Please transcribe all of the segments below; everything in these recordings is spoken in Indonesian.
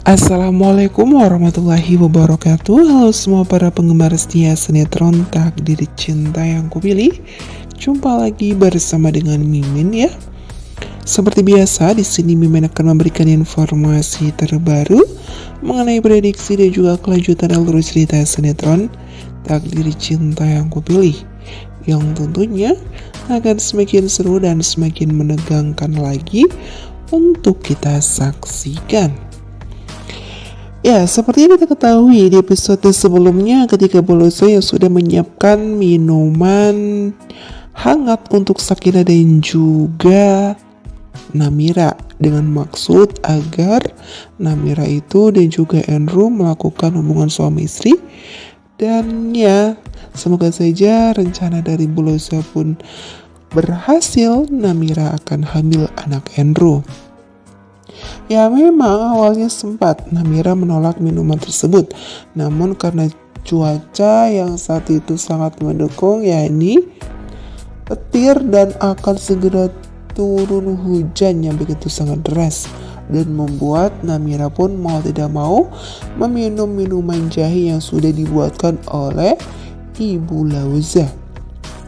Assalamualaikum warahmatullahi wabarakatuh. Halo semua para penggemar setia sinetron Takdir Cinta yang kupilih. Jumpa lagi bersama dengan Mimin ya. Seperti biasa di sini Mimin akan memberikan informasi terbaru mengenai prediksi dan juga kelanjutan alur cerita sinetron Takdir Cinta yang kupilih, yang tentunya akan semakin seru dan semakin menegangkan lagi untuk kita saksikan. Ya, seperti yang kita ketahui di episode sebelumnya ketika Boloso yang sudah menyiapkan minuman hangat untuk Sakinah dan juga Namira dengan maksud agar Namira itu dan juga Andrew melakukan hubungan suami istri. Dan ya, semoga saja rencana dari Boloso pun berhasil. Namira akan hamil anak Andrew. Ya, memang awalnya sempat Namira menolak minuman tersebut, namun karena cuaca yang saat itu sangat mendukung, yakni petir dan akan segera turun hujan yang begitu sangat deras, dan membuat Namira pun mau tidak mau meminum minuman jahe yang sudah dibuatkan oleh Ibu Lauza.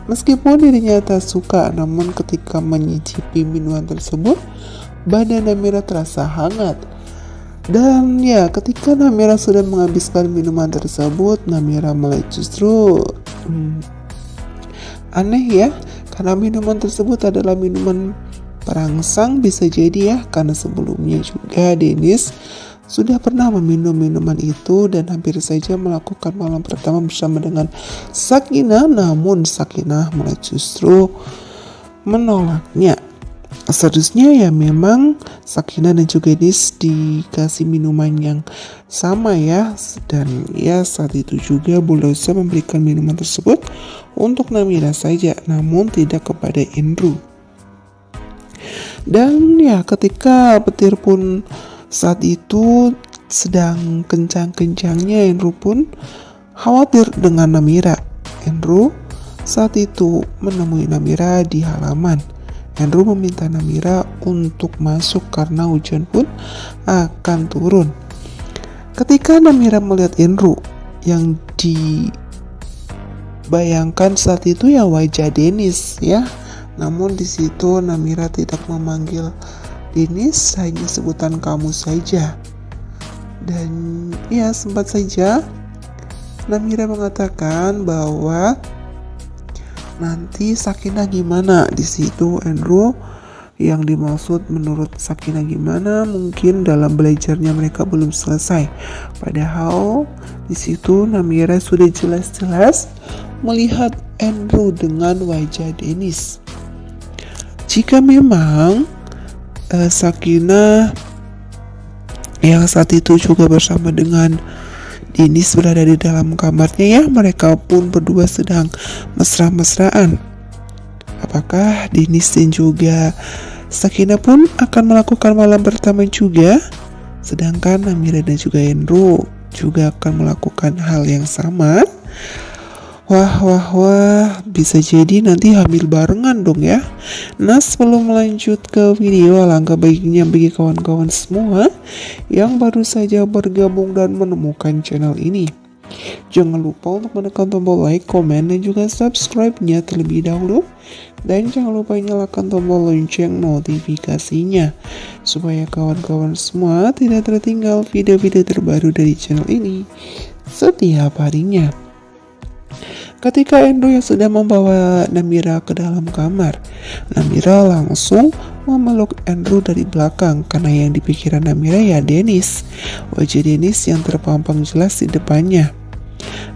Meskipun dirinya tak suka, namun ketika menyicipi minuman tersebut, badan Namira terasa hangat. Dan ya, ketika Namira sudah menghabiskan minuman tersebut, Namira malah justru aneh ya, karena minuman tersebut adalah minuman perangsang. Bisa jadi ya, karena sebelumnya juga Dennis sudah pernah meminum minuman itu dan hampir saja melakukan malam pertama bersama dengan Sakinah, namun Sakinah malah justru menolaknya. Seharusnya ya memang Sakinah dan juga Dennis dikasih minuman yang sama ya. Dan ya saat itu juga Boloso memberikan minuman tersebut untuk Namira saja, namun tidak kepada Andrew. Dan ya ketika petir pun saat itu sedang kencang-kencangnya, Andrew pun khawatir dengan Namira. Andrew saat itu menemui Namira di halaman. Andrew meminta Namira untuk masuk karena hujan pun akan turun. Ketika Namira melihat Andrew, yang dibayangkan saat itu ya wajah Dennis ya. Namun di situ Namira tidak memanggil Dennis, hanya sebutan kamu saja. Dan ya sempat saja Namira mengatakan bahwa nanti Sakinah gimana. Di situ Andrew yang dimaksud menurut Sakinah gimana, mungkin dalam belajarnya mereka belum selesai. Padahal di situ Namira sudah jelas-jelas melihat Andrew dengan wajah Dennis. Jika memang Sakinah yang saat itu juga bersama dengan Dennis berada di dalam kamarnya ya, mereka pun berdua sedang mesra-mesraan. Apakah Dennis dan juga Sakinah pun akan melakukan malam pertama juga? Sedangkan Namira dan juga Andrew juga akan melakukan hal yang sama. Wah, bisa jadi nanti hamil barengan dong ya. Nah, sebelum melanjut ke video, alangkah baiknya bagi kawan-kawan semua yang baru saja bergabung dan menemukan channel ini, jangan lupa untuk menekan tombol like, komen, dan juga subscribe-nya terlebih dahulu. Dan jangan lupa nyalakan tombol lonceng notifikasinya, supaya kawan-kawan semua tidak tertinggal video-video terbaru dari channel ini setiap harinya. Ketika Andrew yang sudah membawa Namira ke dalam kamar, Namira langsung memeluk Andrew dari belakang karena yang dipikiran Namira ya Dennis. Wajah Dennis yang terpampang jelas di depannya.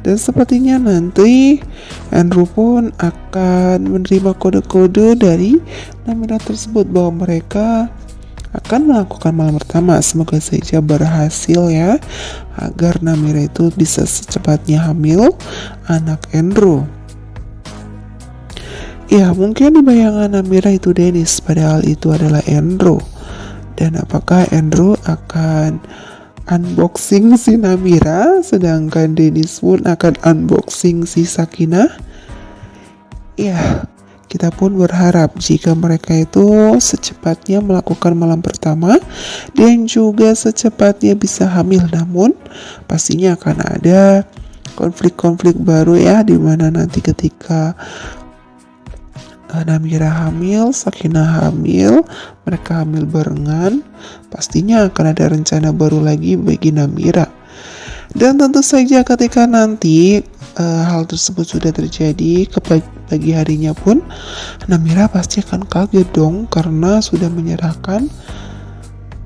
Dan sepertinya nanti Andrew pun akan menerima kode-kode dari Namira tersebut bahwa mereka akan melakukan malam pertama. Semoga saja berhasil ya, agar Namira itu bisa secepatnya hamil anak Andrew. Ya, mungkin di bayangan Namira itu Dennis, padahal itu adalah Andrew. Dan apakah Andrew akan unboxing si Namira, sedangkan Dennis pun akan unboxing si Sakinah? Ya, Kita pun berharap jika mereka itu secepatnya melakukan malam pertama dan juga secepatnya bisa hamil. Namun pastinya akan ada konflik-konflik baru ya, dimana nanti ketika Namira hamil, Sakinah hamil, mereka hamil barengan, pastinya akan ada rencana baru lagi bagi Namira. Dan tentu saja ketika nanti hal tersebut sudah terjadi, ke pagi harinya pun Namira pasti akan kaget dong, karena sudah menyerahkan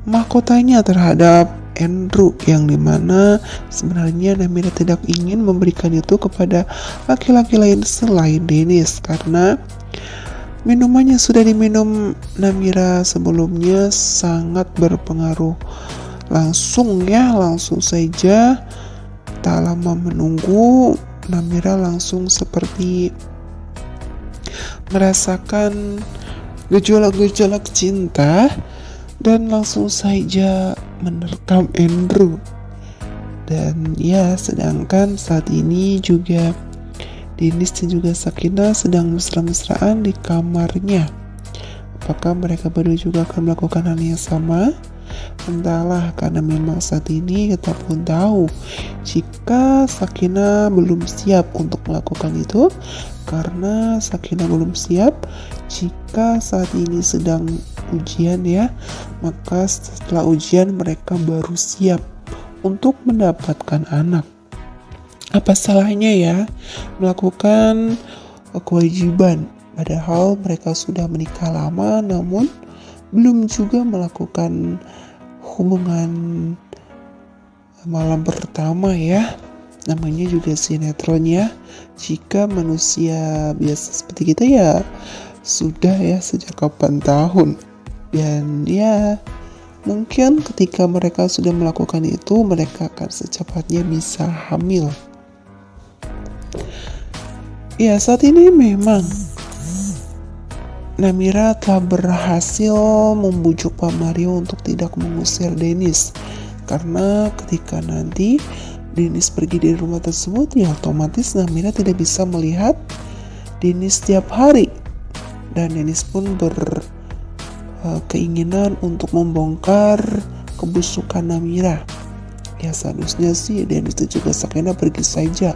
mahkotanya terhadap Andrew, yang dimana sebenarnya Namira tidak ingin memberikan itu kepada laki-laki lain selain Dennis, karena minumannya sudah diminum Namira sebelumnya sangat berpengaruh. Langsung saja tak lama menunggu, Namira langsung seperti merasakan gejolak-gejolak cinta dan langsung saja menerkam Andrew. Dan ya, sedangkan saat ini juga Dennis dan juga Sakinah sedang mesra-mesraan di kamarnya. Apakah mereka berdua juga akan melakukan hal yang sama? Entahlah, karena memang saat ini kita pun tahu jika Sakinah belum siap untuk melakukan itu, karena Sakinah belum siap jika saat ini sedang ujian ya, maka setelah ujian mereka baru siap untuk mendapatkan anak. Apa salahnya ya melakukan kewajiban, padahal mereka sudah menikah lama namun belum juga melakukan hubungan malam pertama ya. Namanya juga sinetron ya. Jika manusia biasa seperti kita ya sudah ya sejak kapan tahun. Dan ya mungkin ketika mereka sudah melakukan itu, mereka akan secepatnya bisa hamil. Ya, saat ini memang Namira telah berhasil membujuk Pak Mario untuk tidak mengusir Dennis, karena ketika nanti Dennis pergi dari rumah tersebut, ya otomatis Namira tidak bisa melihat Dennis setiap hari, dan Dennis pun berkeinginan untuk membongkar kebusukan Namira. Ya seharusnya sih Dennis dan juga Sakinah pergi saja,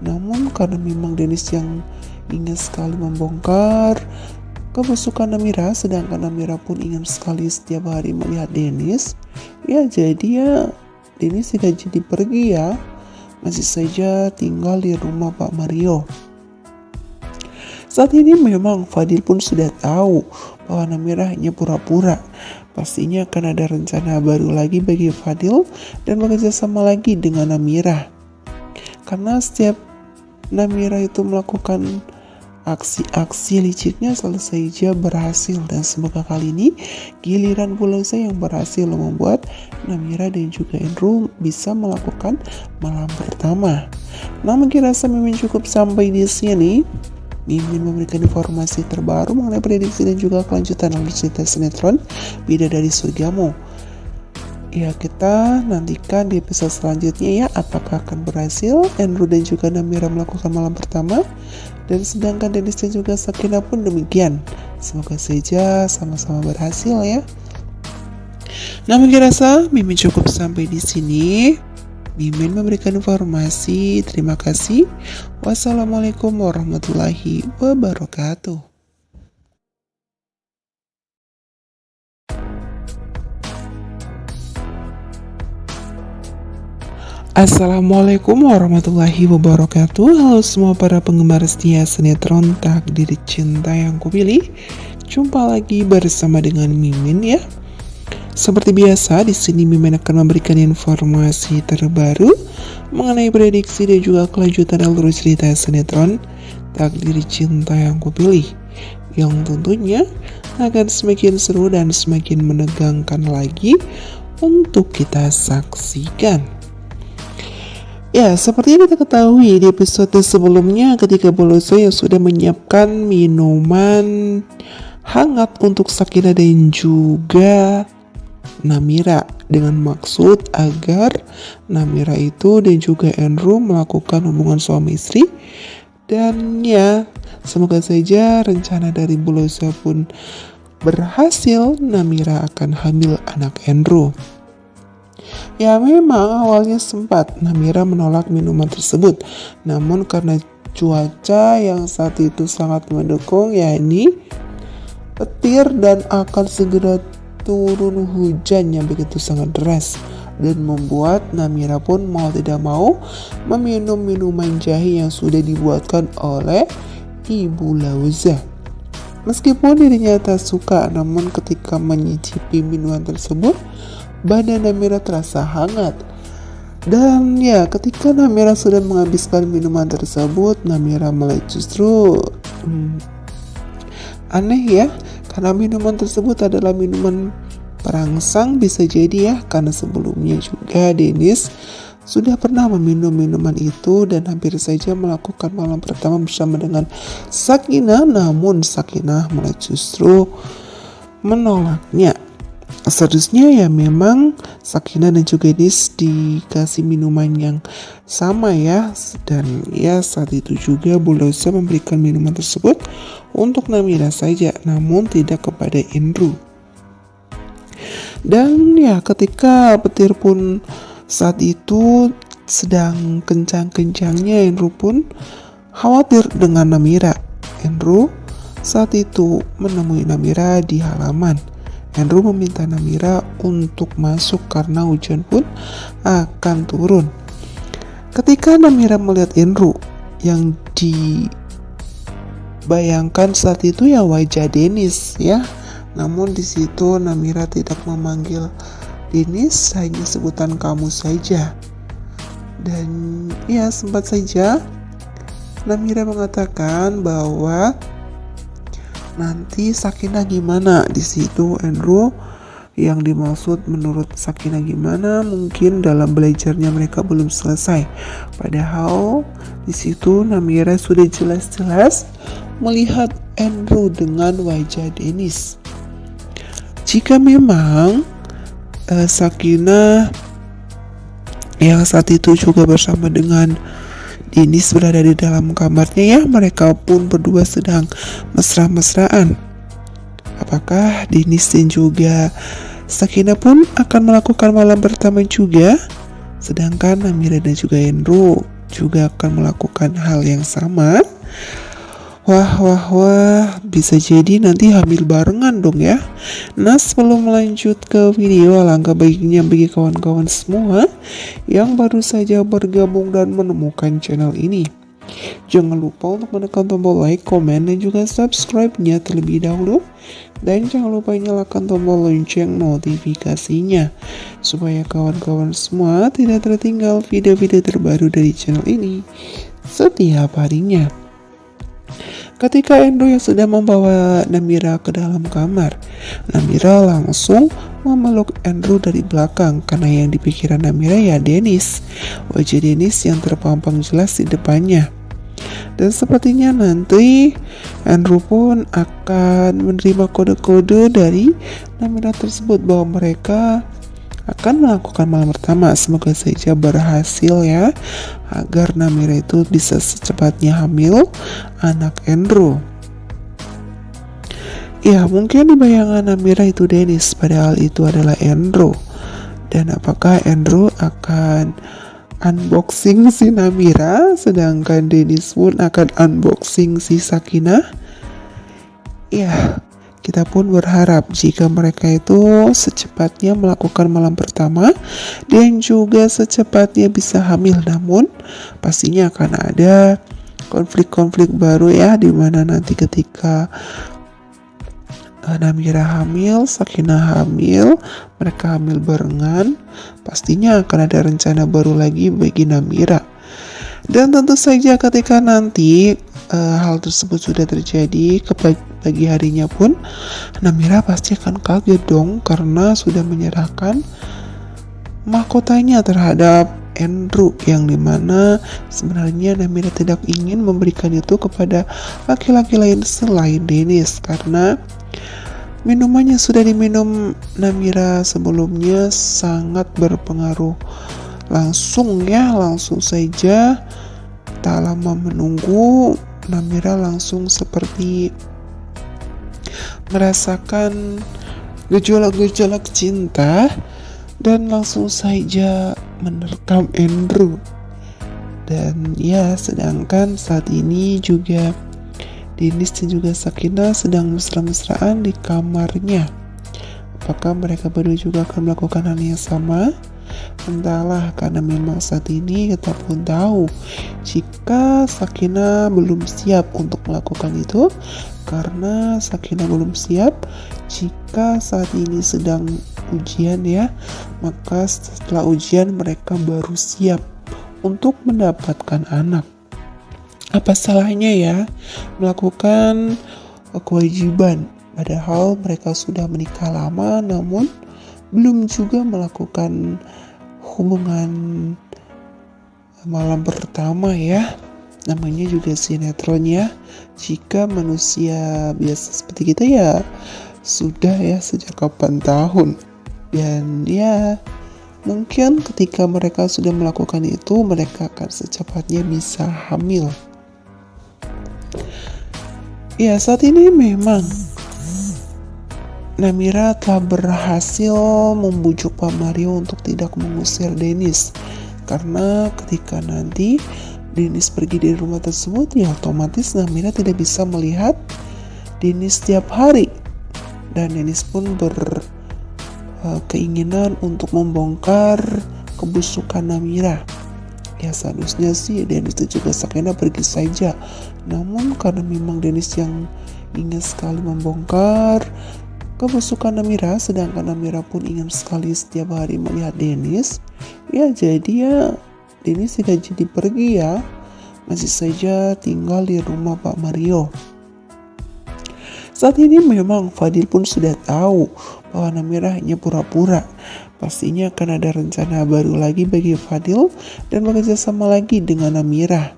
namun karena memang Dennis yang ingin sekali membongkar kebusukan Namira, sedangkan Namira pun ingin sekali setiap hari melihat Dennis, ya jadi ya Dennis tidak jadi pergi ya, masih saja tinggal di rumah Pak Mario. Saat ini memang Fadil pun sudah tahu bahwa Namira hanya pura-pura. Pastinya akan ada rencana baru lagi bagi Fadil dan bekerja sama lagi dengan Namira. Karena setiap Namira itu melakukan aksi-aksi liciknya selalu saja berhasil, dan semoga kali ini giliran pula saya yang berhasil membuat Namira dan juga Andrew bisa melakukan malam pertama. Nah, mungkin rasa Mimin cukup sampai di sini. Mimin memberikan informasi terbaru mengenai prediksi dan juga kelanjutan alur cerita sinetron Bidadari Surgamu. Ya, kita nantikan di episode selanjutnya ya, apakah akan berhasil Andrew dan juga Namira melakukan malam pertama, dan sedangkan Dennis dan juga Sakinah pun demikian. Semoga saja sama-sama berhasil ya. Nah, mungkin rasa Mimin cukup sampai di sini. Mimin memberikan informasi. Terima kasih. Wassalamualaikum warahmatullahi wabarakatuh. Assalamualaikum warahmatullahi wabarakatuh. Halo semua para penggemar setia sinetron Takdir Cinta Yang Kupilih. Jumpa lagi bersama dengan Mimin ya. Seperti biasa, di sini Mimin akan memberikan informasi terbaru mengenai prediksi dan juga kelanjutan alur cerita sinetron Takdir Cinta Yang Kupilih, yang tentunya akan semakin seru dan semakin menegangkan lagi untuk kita saksikan. Ya, seperti yang kita ketahui di episode sebelumnya, ketika Boloso yang sudah menyiapkan minuman hangat untuk Sakinah dan juga Namira, dengan maksud agar Namira itu dan juga Andrew melakukan hubungan suami istri Dan ya, semoga saja rencana dari Bu Loza pun berhasil. Namira akan hamil anak Andrew. Ya memang awalnya sempat Namira menolak minuman tersebut, namun karena cuaca yang saat itu sangat mendukung, yakni petir dan akan segera turun hujan yang begitu sangat deras, dan membuat Namira pun mau tidak mau meminum minuman jahe yang sudah dibuatkan oleh Ibu Loza. Meskipun dirinya tak suka, namun ketika menyicipi minuman tersebut, badan Namira terasa hangat. Dan ya, ketika Namira sudah menghabiskan minuman tersebut, Namira mulai justru aneh ya, karena minuman tersebut adalah minuman perangsang. Bisa jadi ya, karena sebelumnya juga Dennis sudah pernah meminum minuman itu dan hampir saja melakukan malam pertama bersama dengan Sakinah, namun Sakinah malah justru menolaknya. Seharusnya ya memang Sakinah dan juga Dennis dikasih minuman yang sama ya, dan ya saat itu juga Bu Loza memberikan minuman tersebut untuk Namira saja, namun tidak kepada Andrew. Dan ya ketika petir pun saat itu sedang kencang-kencangnya, Andrew pun khawatir dengan Namira. Andrew saat itu menemui Namira di halaman. Andrew meminta Namira untuk masuk karena hujan pun akan turun. Ketika Namira melihat Andrew, yang dibayangkan saat itu ya wajah Dennis ya. Namun di situ Namira tidak memanggil Dennis, hanya sebutan kamu saja. Dan ya sempat saja Namira mengatakan bahwa nanti Sakinah gimana. Di situ Andrew yang dimaksud menurut Sakinah gimana, mungkin dalam belajarnya mereka belum selesai. Padahal di situ Namira sudah jelas-jelas melihat Andrew dengan wajah Dennis. Jika memang Sakinah yang saat itu juga bersama dengan Dennis berada di dalam kamarnya ya, mereka pun berdua sedang mesra-mesraan. Apakah Dennis dan juga Sakinah pun akan melakukan malam pertama juga? Sedangkan Namira dan juga Andrew juga akan melakukan hal yang sama. Wah, bisa jadi nanti hamil barengan dong ya. Nah, sebelum melanjut ke video, alangkah baiknya bagi kawan-kawan semua yang baru saja bergabung dan menemukan channel ini, jangan lupa untuk menekan tombol like, komen, dan juga subscribe-nya terlebih dahulu. Dan jangan lupa nyalakan tombol lonceng notifikasinya, supaya kawan-kawan semua tidak tertinggal video-video terbaru dari channel ini setiap harinya. Ketika Andrew yang sudah membawa Namira ke dalam kamar, Namira langsung memeluk Andrew dari belakang karena yang dipikiran Namira ya Dennis. Wajah Dennis yang terpampang jelas di depannya. Dan sepertinya nanti Andrew pun akan menerima kode-kode dari Namira tersebut bahwa mereka akan melakukan malam pertama. Semoga saja berhasil ya, agar Namira itu bisa secepatnya hamil anak Andrew. Ya mungkin di bayangan Namira itu Dennis, padahal itu adalah Andrew. Dan apakah Andrew akan unboxing si Namira, sedangkan Dennis pun akan unboxing si Sakinah? Ya, kita pun berharap jika mereka itu secepatnya melakukan malam pertama dan juga secepatnya bisa hamil. Namun pastinya akan ada konflik-konflik baru ya, dimana nanti ketika Namira hamil, Sakinah hamil, mereka hamil barengan, pastinya akan ada rencana baru lagi bagi Namira. Dan tentu saja ketika nanti hal tersebut sudah terjadi, ke pagi harinya pun Namira pasti akan kaget dong, karena sudah menyerahkan mahkotanya terhadap Andrew, yang dimana sebenarnya Namira tidak ingin memberikan itu kepada laki-laki lain selain Dennis, karena minumannya sudah diminum Namira sebelumnya sangat berpengaruh langsung saja tak lama menunggu, Namira langsung seperti merasakan gejolak-gejolak cinta dan langsung saja menerkam Andrew. Dan ya, sedangkan saat ini juga Dennis dan juga Sakinah sedang mesra-mesraan di kamarnya. Apakah mereka berdua juga akan melakukan hal yang sama? Entahlah, karena memang saat ini kita pun tahu jika Sakinah belum siap untuk melakukan itu, karena Sakinah belum siap jika saat ini sedang ujian ya, maka setelah ujian mereka baru siap untuk mendapatkan anak. Apa salahnya ya melakukan kewajiban, padahal mereka sudah menikah lama namun belum juga melakukan hubungan malam pertama ya. Namanya juga sinetron ya. Jika manusia biasa seperti kita ya sudah ya sejak kapan tahun. Dan ya mungkin ketika mereka sudah melakukan itu, mereka akan secepatnya bisa hamil. Ya, saat ini memang Namira telah berhasil membujuk Pak Mario untuk tidak mengusir Dennis. Karena ketika nanti Dennis pergi dari rumah tersebut, ya otomatis Namira tidak bisa melihat Dennis setiap hari. Dan Dennis pun berkeinginan untuk membongkar kebusukan Namira. Ya seharusnya sih Dennis dan juga Sakinah pergi saja. Namun karena memang Dennis yang ingin sekali membongkar kebusukan Namira, sedangkan Namira pun ingin sekali setiap hari melihat Dennis, ya jadi ya Dennis tidak jadi pergi ya, masih saja tinggal di rumah Pak Mario. Saat ini memang Fadil pun sudah tahu bahwa Namira hanya pura-pura. Pastinya akan ada rencana baru lagi bagi Fadil dan bekerja sama lagi dengan Namira.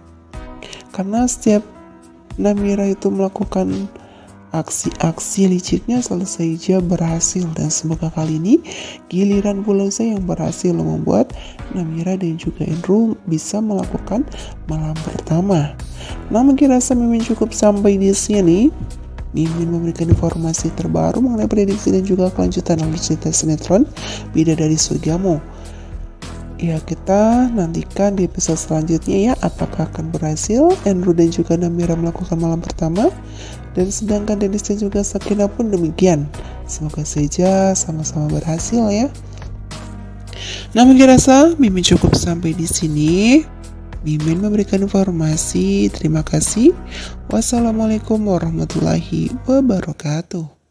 Karena setiap Namira itu melakukan aksi-aksi liciknya selalu saja berhasil, dan semoga kali ini giliran pula saya yang berhasil membuat Namira dan juga Andrew bisa melakukan malam pertama. Nah, mungkin rasa Mimin cukup sampai di sini. Mimin memberikan informasi terbaru mengenai prediksi dan juga kelanjutan alur cerita sinetron Bidadari Surgamu. Ya, kita nantikan di episode selanjutnya ya, apakah akan berhasil Andrew dan juga Namira melakukan malam pertama, dan sedangkan Dennis dan juga Sakinah pun demikian. Semoga saja sama-sama berhasil ya. Nah, mungkin rasa Mimin cukup sampai di sini. Mimin memberikan informasi. Terima kasih. Wassalamualaikum warahmatullahi wabarakatuh.